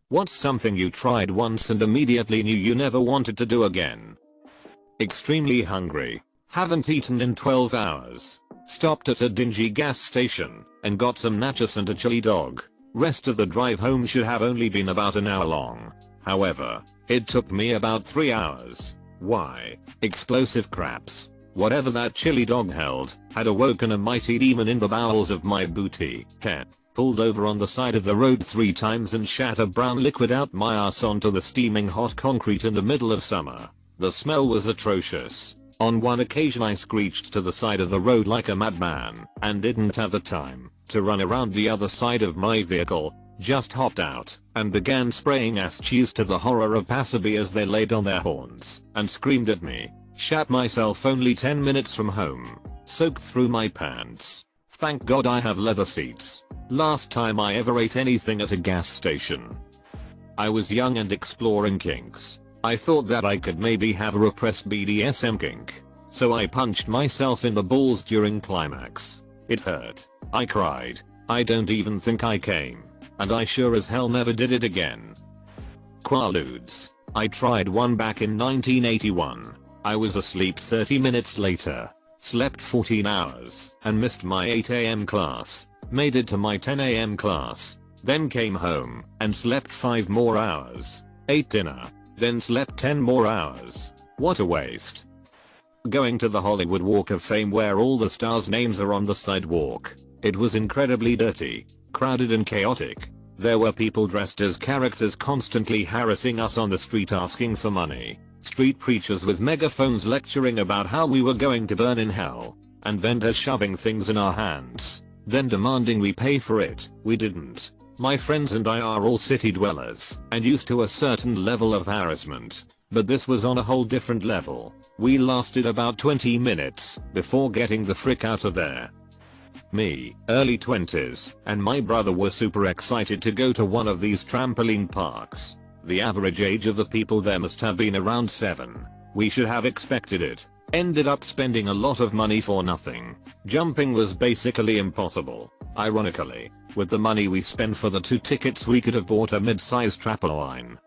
What's something you tried once and immediately knew you never wanted to do again? Extremely hungry. Haven't eaten in 12 hours. Stopped at a dingy gas station and got some nachos and a chili dog. Rest of the drive home should have only been about an hour long. However, it took me about 3 hours. Why? Explosive craps. Whatever that chili dog held had awoken a mighty demon in the bowels of my booty. Pulled over on the side of the road 3 times and shat a brown liquid out my ass onto the steaming hot concrete in the middle of summer. The smell was atrocious. On one occasion I screeched to the side of the road like a madman and didn't have the time to run around the other side of my vehicle. Just hopped out and began spraying ass cheese to the horror of passersby as they laid on their horns and screamed at me. Shat myself only 10 minutes from home. Soaked through my pants. Thank God I have leather seats. Last time I ever ate anything at a gas station. I was young and exploring kinks. I thought that I could maybe have a repressed BDSM kink. So I punched myself in the balls during climax. It hurt. I cried. I don't even think I came. And I sure as hell never did it again. Quaaludes. I tried one back in 1981. I was asleep 30 minutes later. Slept 14 hours and missed my 8 AM class. Made it to my 10 AM class. Then came home and slept 5 more hours. Ate dinner. Then slept 10 more hours. What a waste. Going to the Hollywood Walk of Fame where all the stars' names are on the sidewalk. It was incredibly dirty, crowded and chaotic. There were people dressed as characters constantly harassing us on the street asking for money. Street preachers with megaphones lecturing about how we were going to burn in hell. And vendors shoving things in our hands. Then demanding we pay for it. We didn't. My friends and I are all city dwellers and used to a certain level of harassment. But this was on a whole different level. We lasted about 20 minutes before getting the frick out of there. Me, early 20s, and my brother were super excited to go to one of these trampoline parks. The average age of the people there must have been around 7. We should have expected it. Ended up spending a lot of money for nothing. Jumping was basically impossible. Ironically, with the money we spent for the 2 tickets we could have bought a mid-sized trampoline.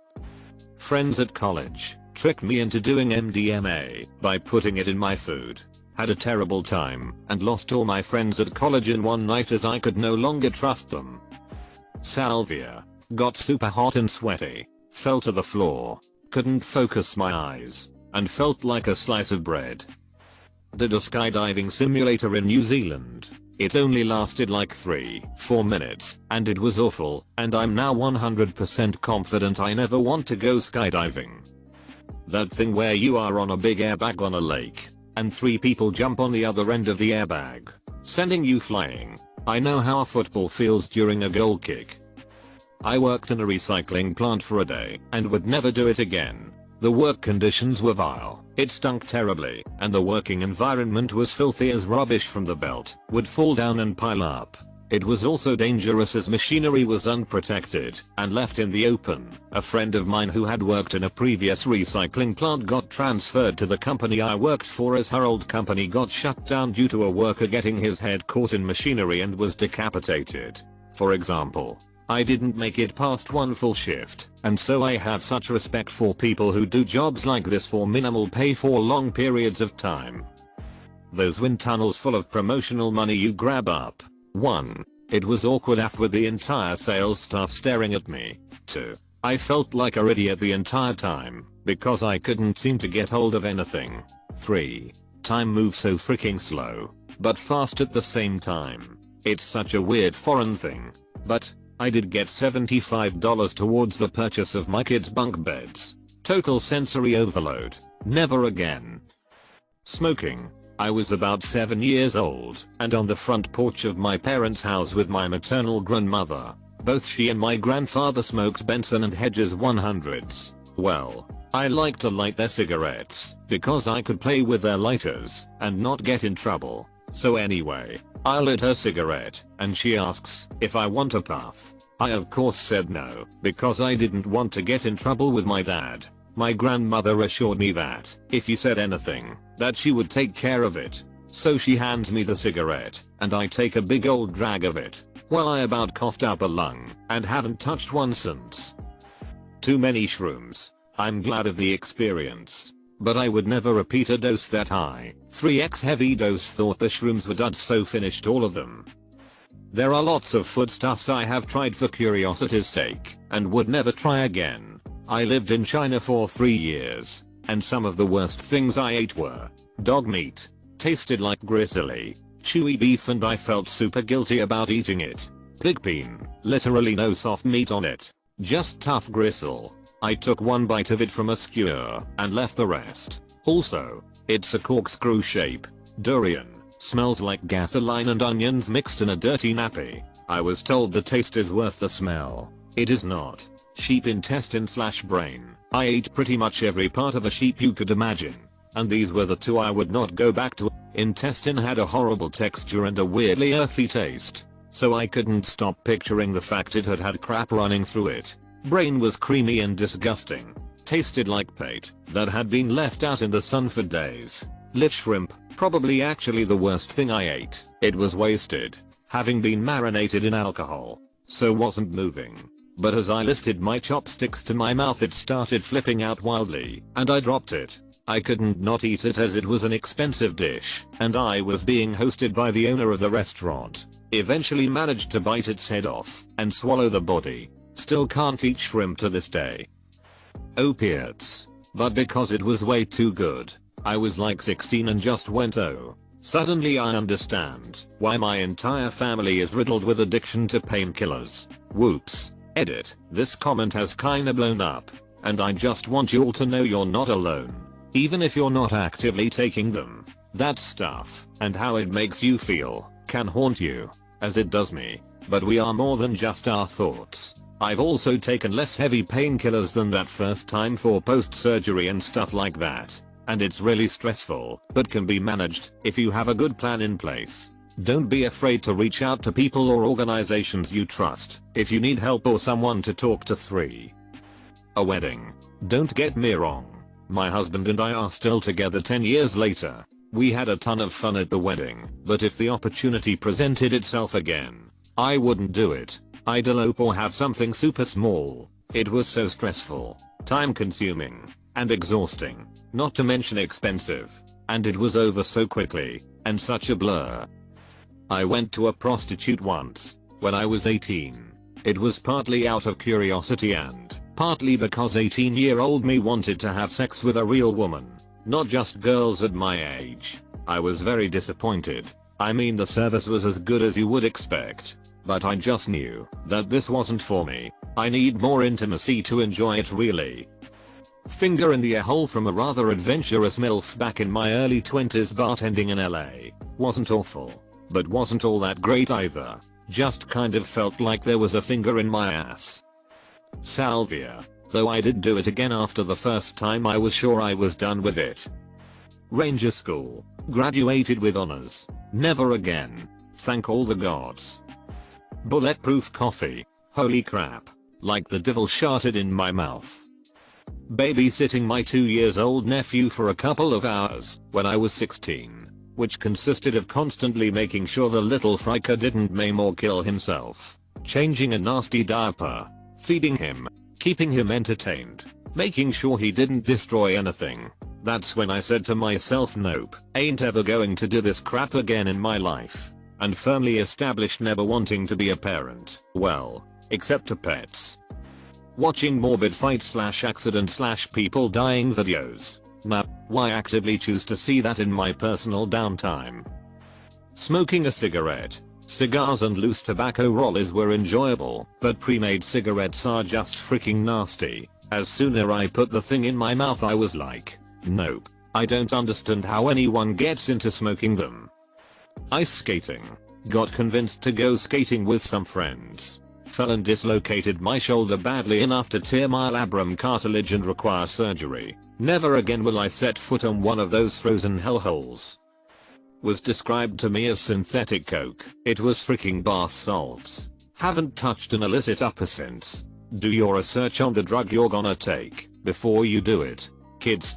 Friends at college tricked me into doing MDMA by putting it in my food. Had a terrible time and lost all my friends at college in one night as I could no longer trust them. Salvia. Got super hot and sweaty. Fell to the floor. Couldn't focus my eyes. And felt like a slice of bread. Did a skydiving simulator in New Zealand. It only lasted like 3-4 minutes and it was awful, and I'm now 100% confident I never want to go skydiving. That thing where you are on a big airbag on a lake and 3 people jump on the other end of the airbag, sending you flying. I know how a football feels during a goal kick. I worked in a recycling plant for a day and would never do it again. The work conditions were vile, it stunk terribly, and the working environment was filthy as rubbish from the belt would fall down and pile up. It was also dangerous as machinery was unprotected and left in the open. A friend of mine who had worked in a previous recycling plant got transferred to the company I worked for as her old company got shut down due to a worker getting his head caught in machinery and was decapitated. For example, I didn't make it past one full shift, and so I have such respect for people who do jobs like this for minimal pay for long periods of time. Those wind tunnels full of promotional money you grab up. 1. It was awkward AF with the entire sales staff staring at me. 2. I felt like a idiot the entire time, because I couldn't seem to get hold of anything. 3. Time moves so freaking slow, but fast at the same time. It's such a weird foreign thing. But I did get $75 towards the purchase of my kids' bunk beds. Total sensory overload. Never again. Smoking. I was about 7 years old and on the front porch of my parents' house with my maternal grandmother. Both she and my grandfather smoked Benson and Hedges 100s. Well, I liked to light their cigarettes because I could play with their lighters and not get in trouble. So anyway, I lit her cigarette and she asks if I want a puff. I of course said no because I didn't want to get in trouble with my dad. My grandmother assured me that if he said anything, that she would take care of it. So she hands me the cigarette and I take a big old drag of it. Well, I about coughed up a lung and haven't touched one since. Too many shrooms. I'm glad of the experience, but I would never repeat a dose that high. 3x heavy dose. Thought the shrooms were duds, so finished all of them. There are lots of foodstuffs I have tried for curiosity's sake and would never try again. I lived in China for 3 years, and some of the worst things I ate were dog meat. Tasted like gristly, chewy beef and I felt super guilty about eating it. Pig peen, literally no soft meat on it, just tough gristle. I took one bite of it from a skewer and left the rest. Also, it's a corkscrew shape. Durian, smells like gasoline and onions mixed in a dirty nappy. I was told the taste is worth the smell. It is not. Sheep intestine / brain. I ate pretty much every part of a sheep you could imagine, and these were the two I would not go back to. Intestine had a horrible texture and a weirdly earthy taste, so I couldn't stop picturing the fact it had crap running through it. Brain was creamy and disgusting. Tasted like pate that had been left out in the sun for days. Live shrimp, probably actually the worst thing I ate. It was wasted, having been marinated in alcohol, so wasn't moving. But as I lifted my chopsticks to my mouth it started flipping out wildly, and I dropped it. I couldn't not eat it as it was an expensive dish, and I was being hosted by the owner of the restaurant. Eventually managed to bite its head off and swallow the body. Still can't eat shrimp to this day. Opiates. But because it was way too good, I was like 16 and just went oh. Suddenly I understand why my entire family is riddled with addiction to painkillers. Whoops. Edit. This comment has kinda blown up, and I just want you all to know you're not alone. Even if you're not actively taking them, that stuff, and how it makes you feel, can haunt you, as it does me. But we are more than just our thoughts. I've also taken less heavy painkillers than that first time for post-surgery and stuff like that, and it's really stressful, but can be managed if you have a good plan in place. Don't be afraid to reach out to people or organizations you trust if you need help or someone to talk to. 3. A wedding. Don't get me wrong. My husband and I are still together 10 years later. We had a ton of fun at the wedding, but if the opportunity presented itself again, I wouldn't do it. I'd elope or have something super small. It was so stressful, time consuming, and exhausting, not to mention expensive, and it was over so quickly, and such a blur. I went to a prostitute once, when I was 18. It was partly out of curiosity and partly because 18-year-old me wanted to have sex with a real woman, not just girls at my age. I was very disappointed. I mean, the service was as good as you would expect, but I just knew that this wasn't for me. I need more intimacy to enjoy it really. Finger in the ear hole from a rather adventurous MILF back in my early 20s. Bartending in LA wasn't awful, but wasn't all that great either. Just kind of felt like there was a finger in my ass. Salvia. Though I did do it again after the first time I was sure I was done with it. Ranger school. Graduated with honors. Never again. Thank all the gods. Bulletproof coffee. Holy crap. Like the devil sharted in my mouth. Babysitting my 2-year-old nephew for a couple of hours when I was 16, which consisted of constantly making sure the little friker didn't maim or kill himself, changing a nasty diaper, feeding him, keeping him entertained, making sure he didn't destroy anything. That's when I said to myself, nope, ain't ever going to do this crap again in my life, and firmly established never wanting to be a parent, well, except to pets. Watching morbid fight / accident / people dying videos. Nah, why actively choose to see that in my personal downtime? Smoking a cigarette. Cigars and loose tobacco rollies were enjoyable, but pre-made cigarettes are just freaking nasty. As soon as I put the thing in my mouth I was like, nope, I don't understand how anyone gets into smoking them. Ice skating. Got convinced to go skating with some friends. Fell and dislocated my shoulder badly enough to tear my labrum cartilage and require surgery. Never again will I set foot on one of those frozen hellholes. Was described to me as synthetic coke. It was freaking bath salts. Haven't touched an illicit upper since. Do your research on the drug you're gonna take before you do it, kids.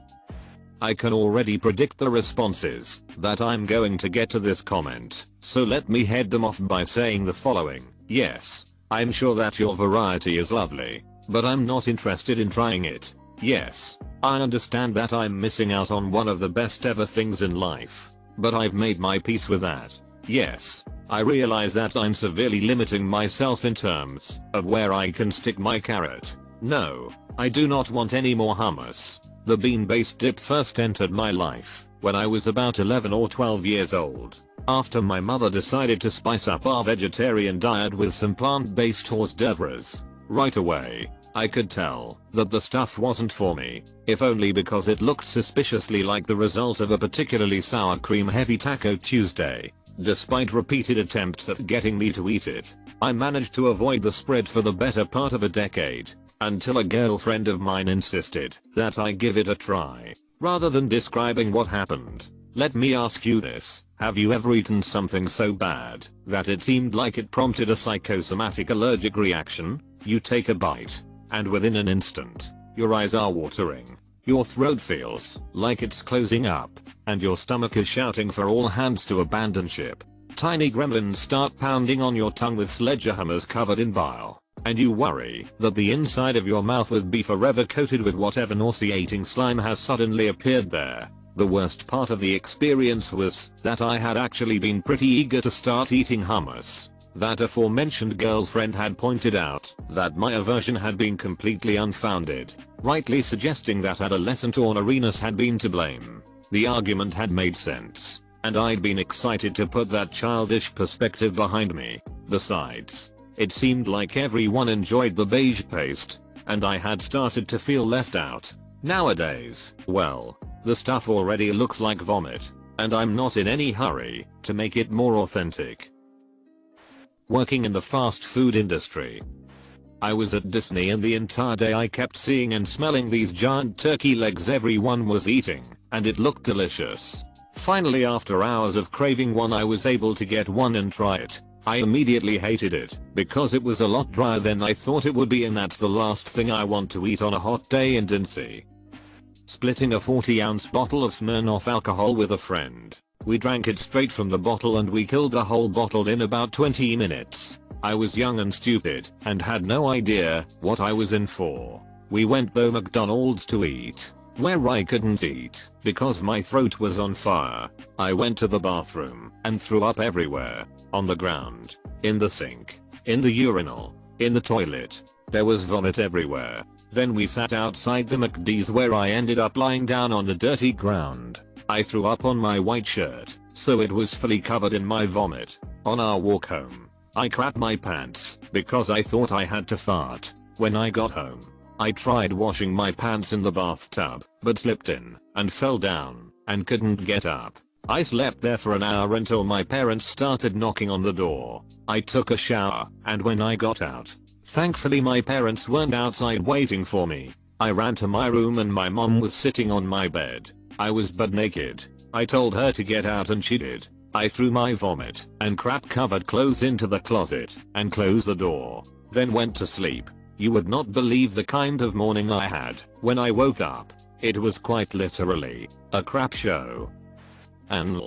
I can already predict the responses that I'm going to get to this comment, so let me head them off by saying the following. Yes, I'm sure that your variety is lovely, but I'm not interested in trying it. Yes, I understand that I'm missing out on one of the best ever things in life, but I've made my peace with that. Yes, I realize that I'm severely limiting myself in terms of where I can stick my carrot. No, I do not want any more hummus. The bean-based dip first entered my life when I was about 11 or 12 years old, after my mother decided to spice up our vegetarian diet with some plant-based hors d'oeuvres. Right away, I could tell that the stuff wasn't for me, if only because it looked suspiciously like the result of a particularly sour cream heavy Taco Tuesday. Despite repeated attempts at getting me to eat it, I managed to avoid the spread for the better part of a decade, until a girlfriend of mine insisted that I give it a try. Rather than describing what happened, let me ask you this: have you ever eaten something so bad that it seemed like it prompted a psychosomatic allergic reaction? You take a bite, and within an instant, your eyes are watering, your throat feels like it's closing up, and your stomach is shouting for all hands to abandon ship. Tiny gremlins start pounding on your tongue with sledgehammers covered in bile, and you worry that the inside of your mouth will be forever coated with whatever nauseating slime has suddenly appeared there. The worst part of the experience was that I had actually been pretty eager to start eating hummus. That aforementioned girlfriend had pointed out that my aversion had been completely unfounded, rightly suggesting that adolescent orneriness had been to blame. The argument had made sense, and I'd been excited to put that childish perspective behind me. Besides, it seemed like everyone enjoyed the beige paste, and I had started to feel left out. Nowadays, well, the stuff already looks like vomit, and I'm not in any hurry to make it more authentic. Working in the fast food industry. I was at Disney and the entire day I kept seeing and smelling these giant turkey legs everyone was eating, and it looked delicious. Finally, after hours of craving one, I was able to get one and try it. I immediately hated it because it was a lot drier than I thought it would be, and that's the last thing I want to eat on a hot day in Dincy. Splitting a 40-ounce bottle of Smirnoff alcohol with a friend. We drank it straight from the bottle and we killed the whole bottle in about 20 minutes. I was young and stupid and had no idea what I was in for. We went to McDonald's to eat, where I couldn't eat because my throat was on fire. I went to the bathroom and threw up everywhere. On the ground, in the sink, in the urinal, in the toilet. There was vomit everywhere. Then we sat outside the McD's where I ended up lying down on the dirty ground. I threw up on my white shirt, so it was fully covered in my vomit. On our walk home, I crapped my pants because I thought I had to fart. When I got home, I tried washing my pants in the bathtub, but slipped in and fell down and couldn't get up. I slept there for an hour until my parents started knocking on the door. I took a shower, and when I got out, thankfully my parents weren't outside waiting for me. I ran to my room and my mom was sitting on my bed. I was butt naked. I told her to get out and she did. I threw my vomit and crap covered clothes into the closet and closed the door, then went to sleep. You would not believe the kind of morning I had when I woke up. It was quite literally a crap show. And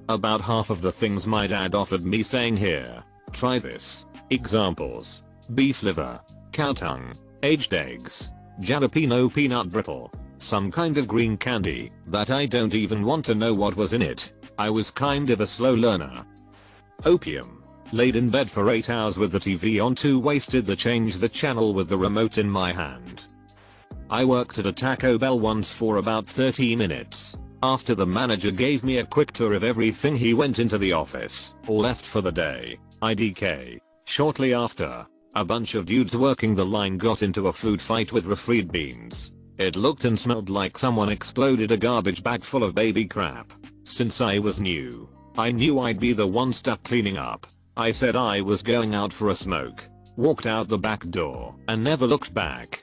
about half of the things my dad offered me, saying, "Here, try this." Examples: beef liver, cow tongue, aged eggs, jalapeno peanut brittle, some kind of green candy that I don't even want to know what was in it. I was kind of a slow learner. Opium. Laid in bed for 8 hours with the TV on, too wasted to change the channel with the remote in my hand. I worked at a Taco Bell once for about 30 minutes. After the manager gave me a quick tour of everything, he went into the office or left for the day. IDK. Shortly after, a bunch of dudes working the line got into a food fight with refried beans. It looked and smelled like someone exploded a garbage bag full of baby crap. Since I was new, I knew I'd be the one stuck cleaning up. I said I was going out for a smoke, walked out the back door, and never looked back.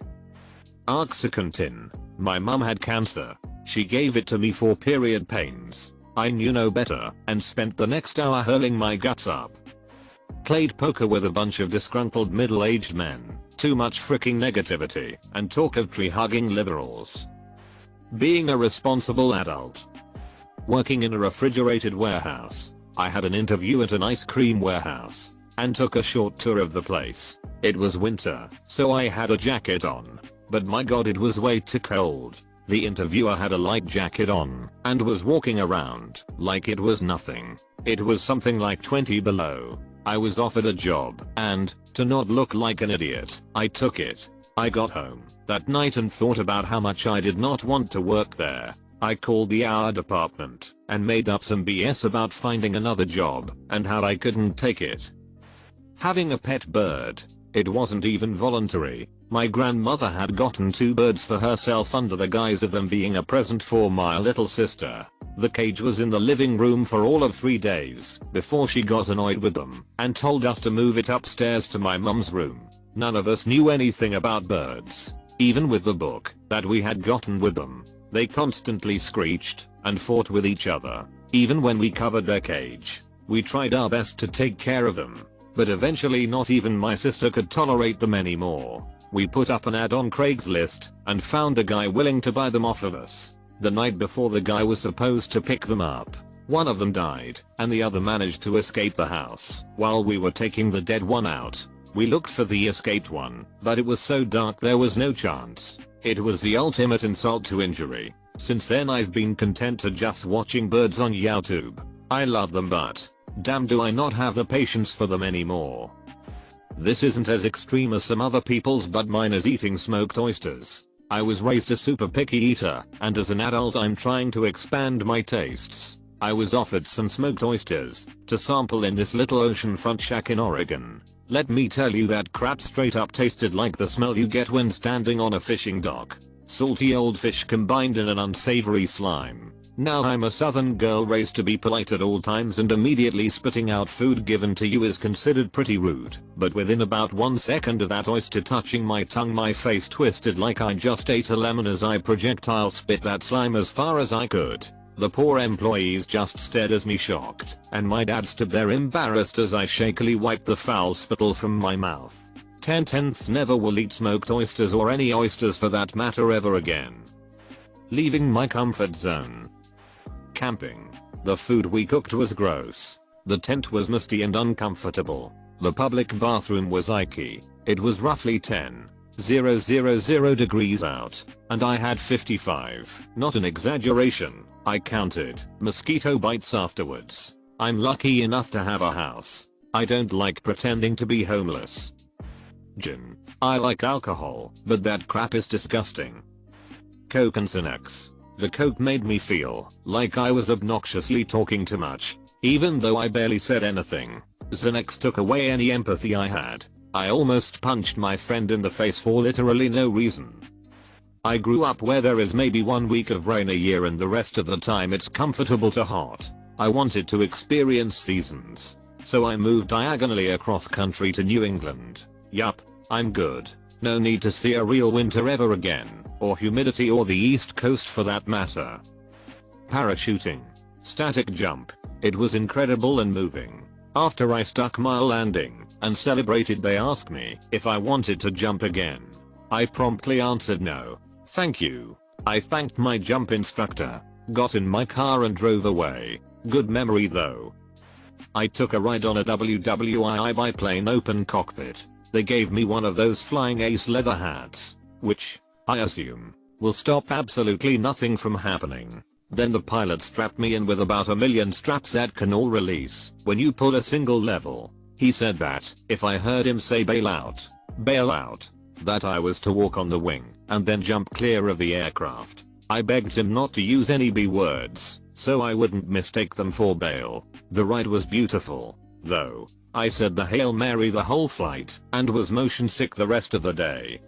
Oxycontin. My mum had cancer. She gave it to me for period pains. I knew no better and spent the next hour hurling my guts up. Played poker with a bunch of disgruntled middle-aged men. Too much freaking negativity and talk of tree-hugging liberals. Being a responsible adult. Working in a refrigerated warehouse. I had an interview at an ice cream warehouse. and took a short tour of the place. It was winter, so I had a jacket on. But my god, it was way too cold. The interviewer had a light jacket on and was walking around like it was nothing. It was something like 20 below. I was offered a job and, to not look like an idiot, I took it. I got home that night and thought about how much I did not want to work there. I called the HR department and made up some BS about finding another job and how I couldn't take it. Having a pet bird. It wasn't even voluntary. My grandmother had gotten 2 birds for herself under the guise of them being a present for my little sister. The cage was in the living room for all of 3 days before she got annoyed with them and told us to move it upstairs to my mum's room. None of us knew anything about birds. Even with the book that we had gotten with them, they constantly screeched and fought with each other. Even when we covered their cage, we tried our best to take care of them. But eventually not even my sister could tolerate them anymore. We put up an ad on Craigslist and found a guy willing to buy them off of us. The night before the guy was supposed to pick them up, one of them died and the other managed to escape the house. While we were taking the dead one out, we looked for the escaped one, but it was so dark there was no chance. It was the ultimate insult to injury. Since then I've been content to just watching birds on YouTube. I love them, but damn, do I not have the patience for them anymore. This isn't as extreme as some other people's, but mine is eating smoked oysters. I was raised a super picky eater, and as an adult I'm trying to expand my tastes. I was offered some smoked oysters to sample in this little oceanfront shack in Oregon. Let me tell you, that crap straight up tasted like the smell you get when standing on a fishing dock. Salty old fish combined in an unsavory slime. Now I'm a southern girl raised to be polite at all times, and immediately spitting out food given to you is considered pretty rude. But within about 1 second of that oyster touching my tongue, my face twisted like I just ate a lemon as I projectile spit that slime as far as I could. The poor employees just stared at me shocked, and my dad stood there embarrassed as I shakily wiped the foul spittle from my mouth. 10/10ths never will eat smoked oysters, or any oysters for that matter, ever again. Leaving my comfort zone. Camping. The food we cooked was gross. The tent was musty and uncomfortable. The public bathroom was icky. It was roughly 10,000 degrees out, and I had 55, not an exaggeration, I counted, mosquito bites afterwards. I'm lucky enough to have a house. I don't like pretending to be homeless. Gin. I like alcohol, but that crap is disgusting. Coke and Xanax. The coke made me feel like I was obnoxiously talking too much, even though I barely said anything. Xanax took away any empathy I had. I almost punched my friend in the face for literally no reason. I grew up where there is maybe 1 week of rain a year and the rest of the time it's comfortable to hot. I wanted to experience seasons, so I moved diagonally across country to New England. Yup, I'm good. No need to see a real winter ever again, or humidity, or the East Coast for that matter. Parachuting. Static jump. It was incredible and moving. After I stuck my landing and celebrated, they asked me if I wanted to jump again. I promptly answered no, thank you. I thanked my jump instructor, got in my car and drove away. Good memory though. I took a ride on a WWII biplane open cockpit. They gave me one of those Flying Ace leather hats, which, I assume, will stop absolutely nothing from happening. Then the pilot strapped me in with about 1 million straps that can all release when you pull a single level. He said that if I heard him say bail out, that I was to walk on the wing and then jump clear of the aircraft. I begged him not to use any B words so I wouldn't mistake them for bail. The ride was beautiful, though. I said the Hail Mary the whole flight and was motion sick the rest of the day.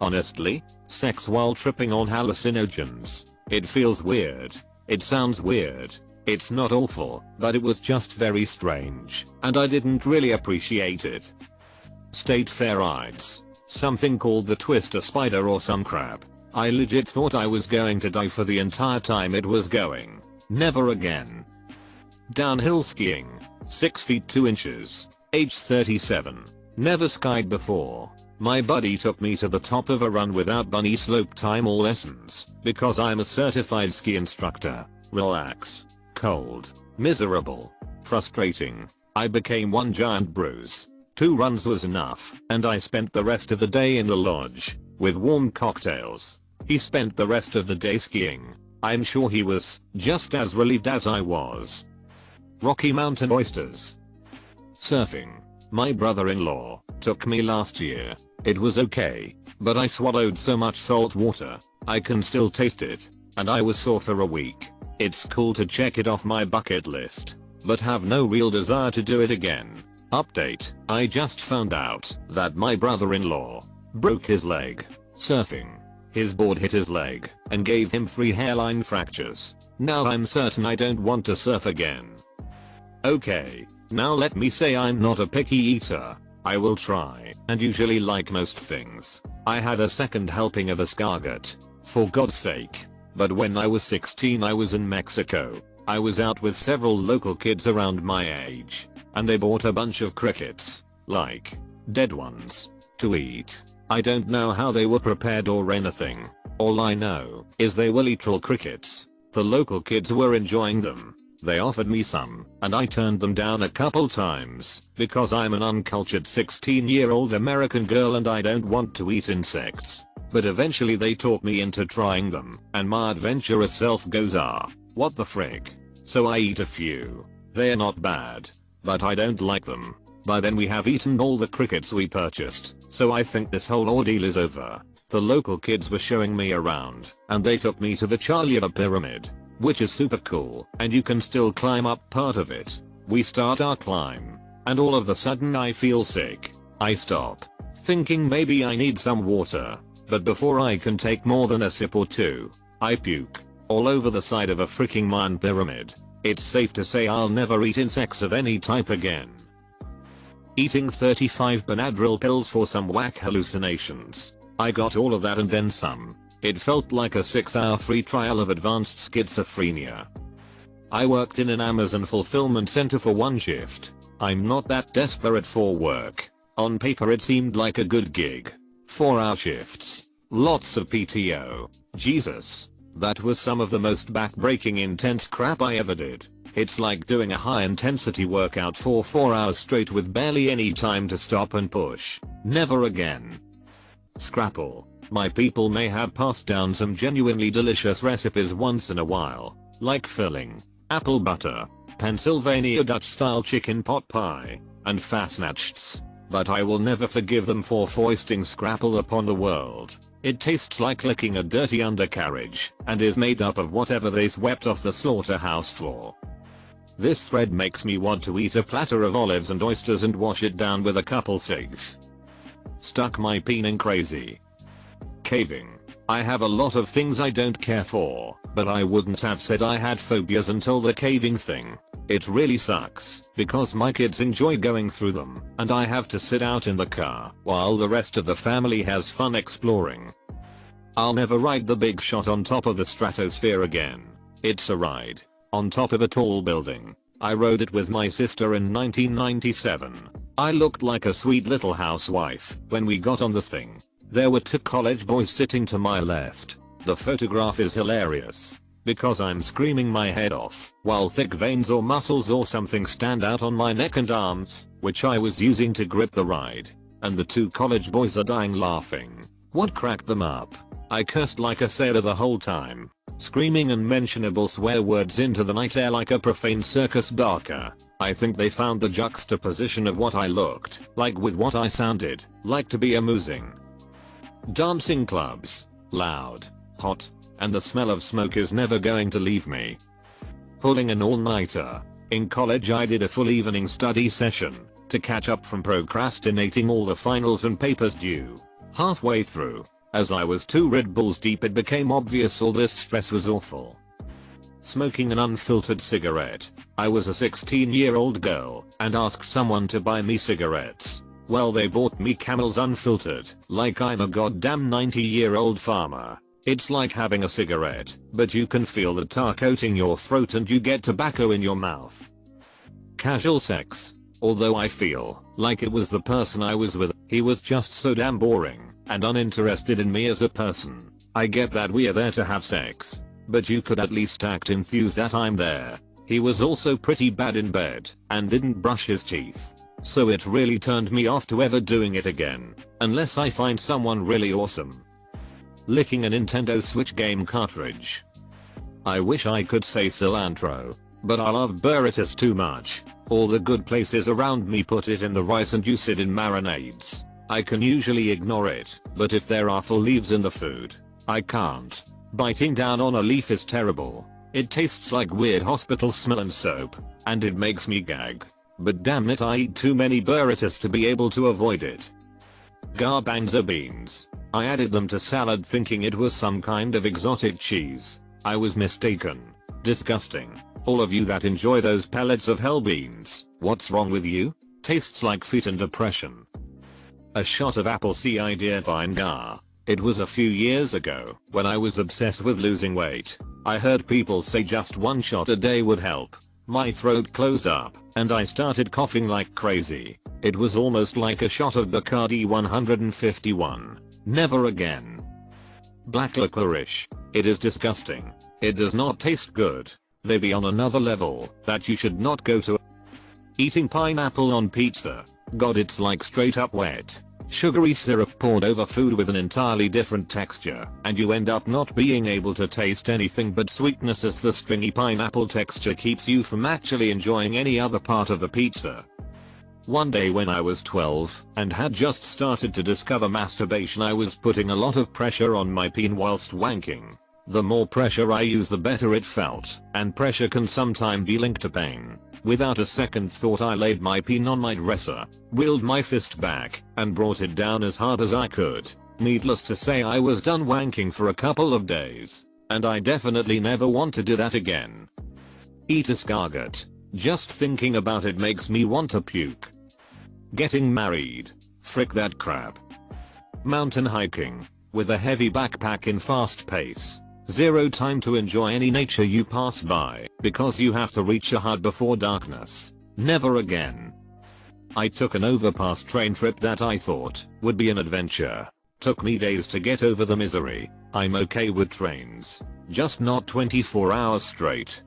Honestly, sex while tripping on hallucinogens. It feels weird. It sounds weird. It's not awful, but it was just very strange, and I didn't really appreciate it. State fair rides. Something called the Twister Spider or some crap. I legit thought I was going to die for the entire time it was going. Never again. Downhill skiing. 6 feet 2 inches. Age 37. Never skied before. My buddy took me to the top of a run without bunny slope time or lessons because I'm a certified ski instructor. Relax. Cold. Miserable. Frustrating. I became one giant bruise. 2 runs was enough, and I spent the rest of the day in the lodge, with warm cocktails. He spent the rest of the day skiing. I'm sure he was just as relieved as I was. Rocky Mountain oysters. Surfing. My brother-in-law took me last year. It was okay, but I swallowed so much salt water, I can still taste it, and I was sore for a week. It's cool to check it off my bucket list, but have no real desire to do it again. Update, I just found out that my brother-in-law broke his leg surfing. His board hit his leg and gave him 3 hairline fractures. Now I'm certain I don't want to surf again. Okay, now let me say I'm not a picky eater. I will try and usually like most things. I had a second helping of escargot, for God's sake. But when I was 16 I was in Mexico. I was out with several local kids around my age, and they bought a bunch of crickets, like dead ones, to eat. I don't know how they were prepared or anything. All I know is they were literal crickets. The local kids were enjoying them. They offered me some, and I turned them down a couple times, because I'm an uncultured 16-year-old American girl and I don't want to eat insects. But eventually they talked me into trying them, and my adventurous self goes, what the frick? So I eat a few. They're not bad, but I don't like them. By then we have eaten all the crickets we purchased, so I think this whole ordeal is over. The local kids were showing me around, and they took me to the Cholula Pyramid, which is super cool, and you can still climb up part of it. We start our climb, and all of a sudden I feel sick. I stop, thinking maybe I need some water, but before I can take more than a sip or two, I puke all over the side of a freaking Mayan pyramid. It's safe to say I'll never eat insects of any type again. Eating 35 Benadryl pills for some whack hallucinations. I got all of that and then some. It felt like a 6-hour free trial of advanced schizophrenia. I worked in an Amazon fulfillment center for one shift. I'm not that desperate for work. On paper it seemed like a good gig. 4-hour shifts. Lots of PTO. Jesus. That was some of the most back-breaking intense crap I ever did. It's like doing a high-intensity workout for 4 hours straight with barely any time to stop and push. Never again. Scrapple. My people may have passed down some genuinely delicious recipes once in a while, like filling, apple butter, Pennsylvania Dutch-style chicken pot pie, and fastnachts, but I will never forgive them for foisting Scrapple upon the world. It tastes like licking a dirty undercarriage, and is made up of whatever they swept off the slaughterhouse floor. This thread makes me want to eat a platter of olives and oysters and wash it down with a couple cigs. Stuck my peen crazy. Caving. I have a lot of things I don't care for, but I wouldn't have said I had phobias until the caving thing. It really sucks, because my kids enjoy going through them, and I have to sit out in the car while the rest of the family has fun exploring. I'll never ride the big shot on top of the stratosphere again. It's a ride. On top of a tall building. I rode it with my sister in 1997. I looked like a sweet little housewife when we got on the thing. There were 2 college boys sitting to my left. The photograph is hilarious, because I'm screaming my head off, while thick veins or muscles or something stand out on my neck and arms, which I was using to grip the ride, and the 2 college boys are dying laughing. What cracked them up? I cursed like a sailor the whole time, screaming unmentionable swear words into the night air like a profane circus barker. I think they found the juxtaposition of what I looked like with what I sounded like to be amusing. Dancing clubs. Loud. Hot. And the smell of smoke is never going to leave me. Pulling an all-nighter. In college I did a full evening study session to catch up from procrastinating all the finals and papers due. Halfway through, as I was 2 Red Bulls deep, it became obvious all this stress was awful. Smoking an unfiltered cigarette. I was a 16-year-old girl and asked someone to buy me cigarettes. Well, they bought me Camels unfiltered, like I'm a goddamn 90-year-old farmer. It's like having a cigarette, but you can feel the tar coating your throat and you get tobacco in your mouth. Casual sex. Although I feel like it was the person I was with, he was just so damn boring and uninterested in me as a person. I get that we're there to have sex, but you could at least act enthused that I'm there. He was also pretty bad in bed and didn't brush his teeth. So it really turned me off to ever doing it again, unless I find someone really awesome. Licking a Nintendo Switch game cartridge. I wish I could say cilantro, but I love burritos too much. All the good places around me put it in the rice and use it in marinades. I can usually ignore it, but if there are full leaves in the food, I can't. Biting down on a leaf is terrible. It tastes like weird hospital smell and soap, and it makes me gag. But damn it, I eat too many burritos to be able to avoid it. Garbanzo beans. I added them to salad thinking it was some kind of exotic cheese. I was mistaken. Disgusting. All of you that enjoy those pellets of hell beans, what's wrong with you? Tastes like feet and depression. A shot of apple cider vinegar. It was a few years ago when I was obsessed with losing weight. I heard people say just one shot a day would help. My throat closed up and I started coughing like crazy. It was almost like a shot of Bacardi 151. Never again. Black licorice. It is disgusting. It does not taste good. They be on another level that you should not go to. Eating pineapple on pizza. God, it's like straight up wet, sugary syrup poured over food with an entirely different texture, and you end up not being able to taste anything but sweetness as the stringy pineapple texture keeps you from actually enjoying any other part of the pizza. One day when I was 12 and had just started to discover masturbation, I was putting a lot of pressure on my peen whilst wanking. The more pressure I use, the better it felt, and pressure can sometimes be linked to pain. Without a second thought, I laid my peen on my dresser, wheeled my fist back, and brought it down as hard as I could. Needless to say, I was done wanking for a couple of days, and I definitely never want to do that again. Eat escargot. Just thinking about it makes me want to puke. Getting married. Frick that crap. Mountain hiking. With a heavy backpack in fast pace. Zero time to enjoy any nature you pass by because you have to reach a hut before darkness. Never again. I took an overpass train trip that I thought would be an adventure. Took me days to get over the misery. I'm okay with trains, just not 24 hours straight.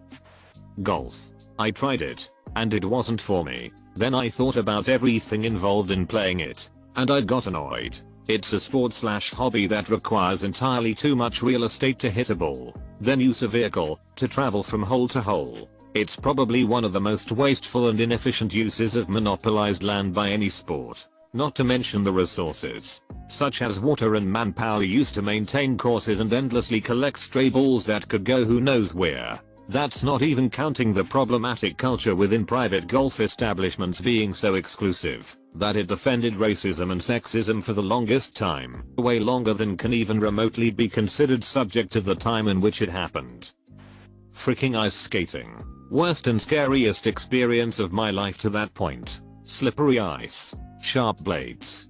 Golf. I tried it, and it wasn't for me. Then I thought about everything involved in playing it, and I got annoyed. It's a sport/hobby that requires entirely too much real estate to hit a ball, then use a vehicle to travel from hole to hole. It's probably one of the most wasteful and inefficient uses of monopolized land by any sport, not to mention the resources, such as water and manpower used to maintain courses and endlessly collect stray balls that could go who knows where. That's not even counting the problematic culture within private golf establishments being so exclusive that it defended racism and sexism for the longest time, way longer than can even remotely be considered subject to the time in which it happened. Freaking ice skating. Worst and scariest experience of my life to that point. Slippery ice. Sharp blades.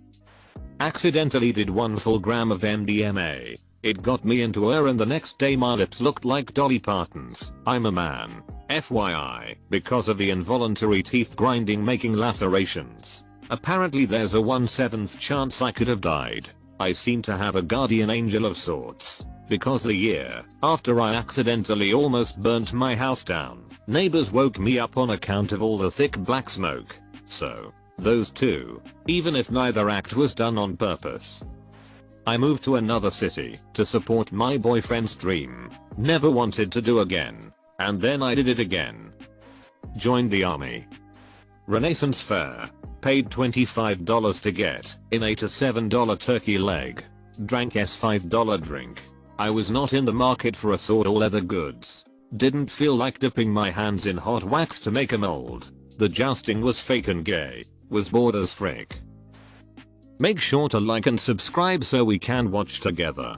Accidentally did 1 full gram of MDMA. It got me into and the next day my lips looked like Dolly Parton's I'm a Man. FYI, because of the involuntary teeth grinding making lacerations. Apparently there's a 1/7 chance I could have died. I seem to have a guardian angel of sorts, because a year after I accidentally almost burnt my house down, neighbors woke me up on account of all the thick black smoke. So, those two, even if neither act was done on purpose. I moved to another city to support my boyfriend's dream. Never wanted to do again. And then I did it again. Joined the army. Renaissance Fair. Paid $25 to get in a $7 turkey leg. Drank $5 drink. I was not in the market for assault or leather goods. Didn't feel like dipping my hands in hot wax to make a mold. The jousting was fake and gay. Was bored as frick. Make sure to like and subscribe so we can watch together.